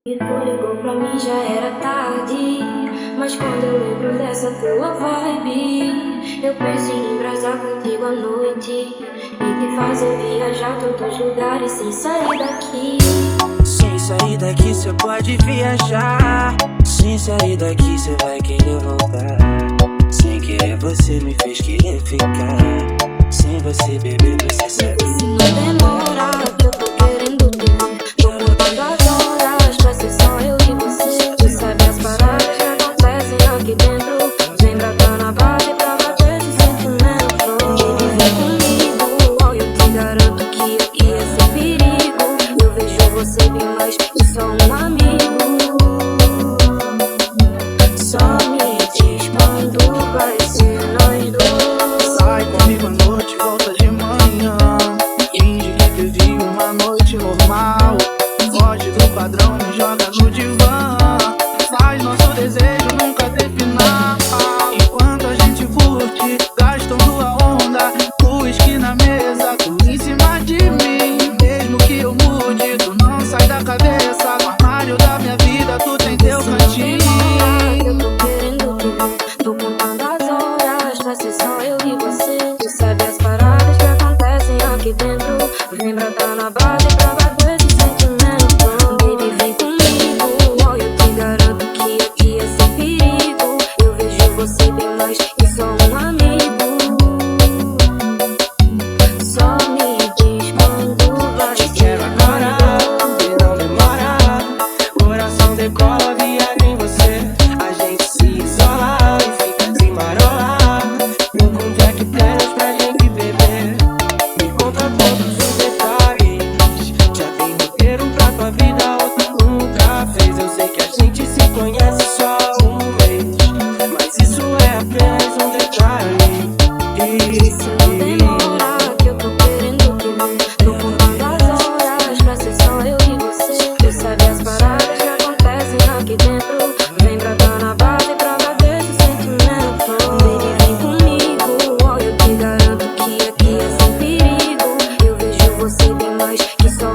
E tu ligou pra mim, já era tarde. Mas quando eu lembro dessa tua vibe, eu penso em embrasar contigo à noite e te fazer viajar todos os lugares sem sair daqui. Sem sair daqui cê pode viajar. Sem sair daqui cê vai querer voltar. Sem querer você me fez querer ficar. Sem você beber você sabe. Se não demora, que eu tô querendo te ver. Tô contando as horas pra ser só eu e você. Tu sabe as paradas que acontecem aqui dentro. Lembra, tá na base pra bater esse sentimento. Baby, vem comigo, ó, eu te garanto que aqui é sem perigo. Eu vejo você bem mais que só um amigo. Só me diz quando vai ser nós dois. Sai comigo à noite, volta de manhã. Finge que vive uma noite normal. Foge do padrão, me joga no divã. Faz nosso desejo nunca ter final. Enquanto a gente curte, gastando a onda. Whisky na mesa, tu em cima de mim. Mesmo que eu mude, tu não sai da cabeça. No armário da minha vida, tu tem teu cantinho. Eu tô querendo te ver. Tô contando as horas pra ser só eu e você. Tu sabe as paradas que acontecem aqui dentro. Lembra, tá na base pra bater esse sentimento. Baby, vem comigo, ó, eu te garanto que aqui é sem perigo. Eu vejo você bem mais que só um amigo. Só me diz quando vai Te ser quero agora, e não demora. Coração decola, viaja em você. A gente se isola e fica sem marola. Eu com Jack Daniels pra gente beber. Me conta todos os detalhes. Já tem roteiro pra tua vida, outro nunca fez. Eu sei que a gente se conhece só há um mês, mas isso é apenas um detalhe. Se não demora, que eu tô querendo te ver. Tô contando as horas pra ser só eu e você. Tu sabe as paradas que acontecem aqui dentro. Lembra, tá na base pra bater esse sentimento. Baby, vem comigo, ó, eu te garanto que aqui é sem perigo. Eu vejo você bem mais que só